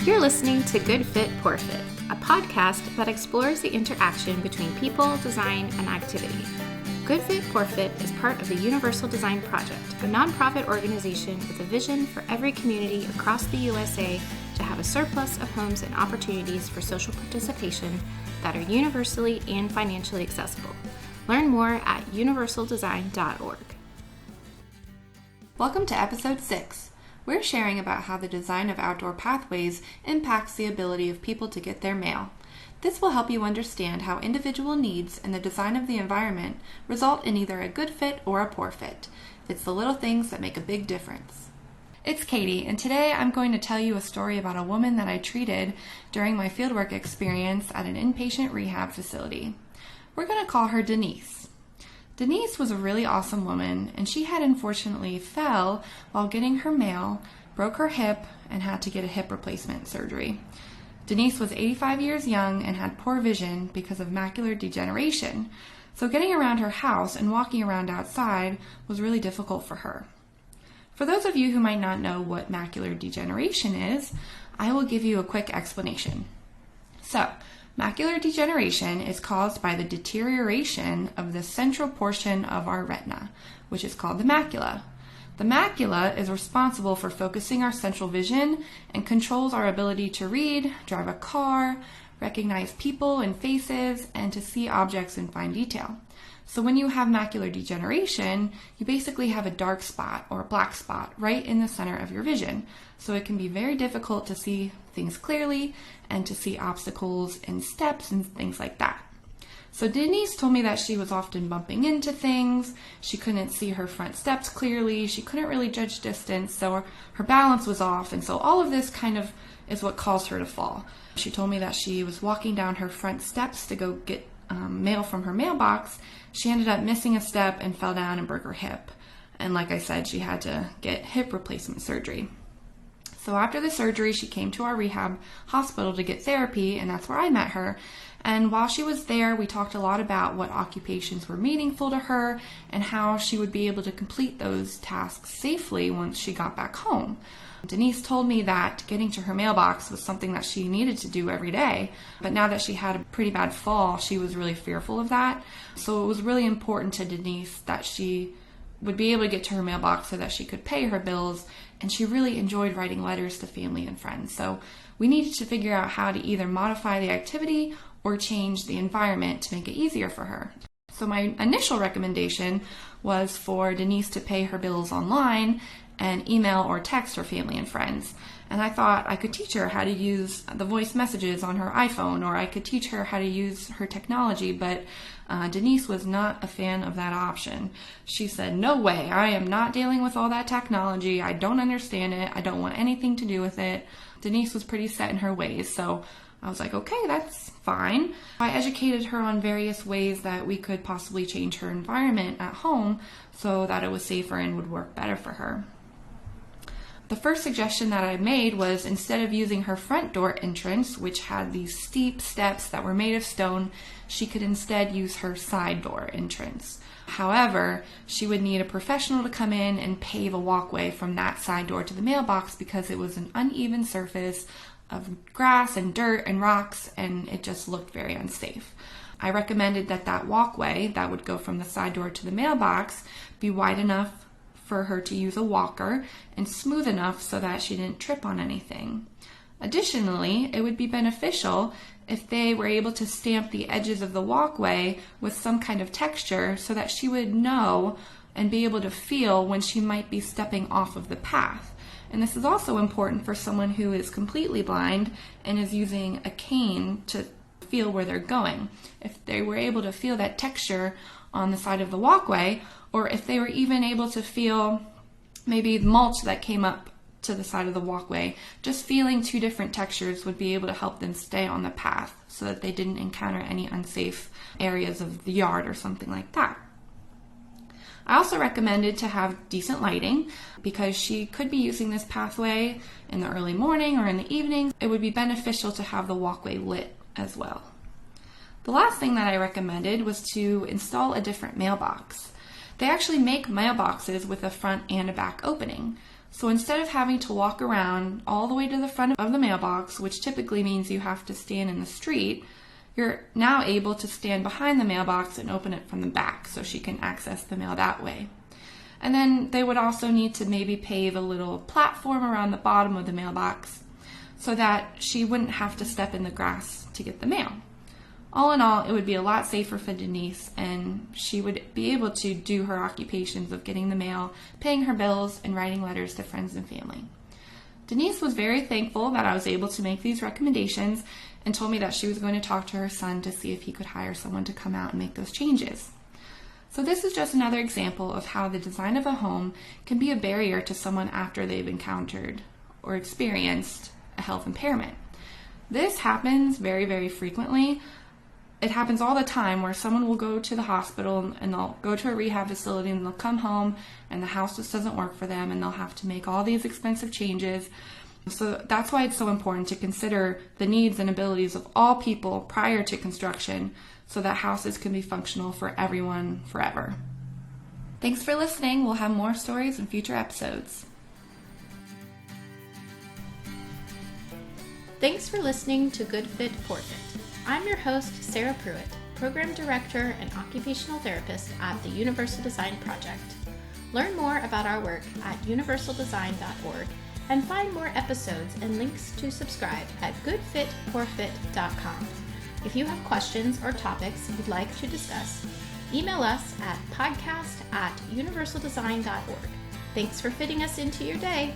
You're listening to Good Fit, Poor Fit, a podcast that explores the interaction between people, design, and activity. Good Fit, Poor Fit is part of the Universal Design Project, a nonprofit organization with a vision for every community across the USA to have a surplus of homes and opportunities for social participation that are universally and financially accessible. Learn more at universaldesign.org. Welcome to episode 6. We're sharing about how the design of outdoor pathways impacts the ability of people to get their mail. This will help you understand how individual needs and the design of the environment result in either a good fit or a poor fit. It's the little things that make a big difference. It's Kati, and today I'm going to tell you a story about a woman that I treated during my fieldwork experience at an inpatient rehab facility. We're going to call her Denise. Denise was a really awesome woman, and she had unfortunately fell while getting her mail, broke her hip, and had to get a hip replacement surgery. Denise was 85 years young and had poor vision because of macular degeneration, so getting around her house and walking around outside was really difficult for her. For those of you who might not know what macular degeneration is, I will give you a quick explanation. So, macular degeneration is caused by the deterioration of the central portion of our retina, which is called the macula. The macula is responsible for focusing our central vision and controls our ability to read, drive a car, recognize people and faces, and to see objects in fine detail. So when you have macular degeneration, you basically have a dark spot or a black spot right in the center of your vision. So it can be very difficult to see things clearly and to see obstacles and steps and things like that. So Denise told me that she was often bumping into things, she couldn't see her front steps clearly, she couldn't really judge distance, so her balance was off, and so all of this kind of is what caused her to fall. She told me that she was walking down her front steps to go get mail from her mailbox. She ended up missing a step and fell down and broke her hip. And like I said, she had to get hip replacement surgery. So after the surgery, she came to our rehab hospital to get therapy, and that's where I met her. And while she was there, we talked a lot about what occupations were meaningful to her and how she would be able to complete those tasks safely once she got back home. Denise told me that getting to her mailbox was something that she needed to do every day, but now that she had a pretty bad fall, she was really fearful of that. So it was really important to Denise that she would be able to get to her mailbox so that she could pay her bills, and she really enjoyed writing letters to family and friends. So we needed to figure out how to either modify the activity or change the environment to make it easier for her. So my initial recommendation was for Denise to pay her bills online and email or text her family and friends. And I thought I could teach her how to use the voice messages on her iPhone, or I could teach her how to use her technology, but Denise was not a fan of that option. She said, "No way, I am not dealing with all that technology. I don't understand it. I don't want anything to do with it." Denise was pretty set in her ways, so I was like, okay, that's fine. I educated her on various ways that we could possibly change her environment at home so that it was safer and would work better for her. The first suggestion that I made was, instead of using her front door entrance, which had these steep steps that were made of stone, she could instead use her side door entrance. However, she would need a professional to come in and pave a walkway from that side door to the mailbox because it was an uneven surface of grass and dirt and rocks, and it just looked very unsafe. I recommended that walkway that would go from the side door to the mailbox be wide enough for her to use a walker and smooth enough so that she didn't trip on anything. Additionally, it would be beneficial if they were able to stamp the edges of the walkway with some kind of texture so that she would know and be able to feel when she might be stepping off of the path. And this is also important for someone who is completely blind and is using a cane to feel where they're going. If they were able to feel that texture on the side of the walkway, or if they were even able to feel maybe mulch that came up to the side of the walkway, just feeling two different textures would be able to help them stay on the path so that they didn't encounter any unsafe areas of the yard or something like that. I also recommended to have decent lighting because she could be using this pathway in the early morning or in the evening. It would be beneficial to have the walkway lit as well. The last thing that I recommended was to install a different mailbox. They actually make mailboxes with a front and a back opening. So instead of having to walk around all the way to the front of the mailbox, which typically means you have to stand in the street, you're now able to stand behind the mailbox and open it from the back so she can access the mail that way. And then they would also need to maybe pave a little platform around the bottom of the mailbox so that she wouldn't have to step in the grass to get the mail. All in all, it would be a lot safer for Denise, and she would be able to do her occupations of getting the mail, paying her bills, and writing letters to friends and family. Denise was very thankful that I was able to make these recommendations and told me that she was going to talk to her son to see if he could hire someone to come out and make those changes. So this is just another example of how the design of a home can be a barrier to someone after they've encountered or experienced a health impairment. This happens very, very frequently. It happens all the time where someone will go to the hospital and they'll go to a rehab facility and they'll come home and the house just doesn't work for them and they'll have to make all these expensive changes. So that's why it's so important to consider the needs and abilities of all people prior to construction so that houses can be functional for everyone forever. Thanks for listening. We'll have more stories in future episodes. Thanks for listening to Good Fit, Poor Fit. I'm your host, Sarah Pruitt, Program Director and Occupational Therapist at the Universal Design Project. Learn more about our work at universaldesign.org and find more episodes and links to subscribe at goodfitpoorfit.com. If you have questions or topics you'd like to discuss, email us at podcast@universaldesign.org. Thanks for fitting us into your day.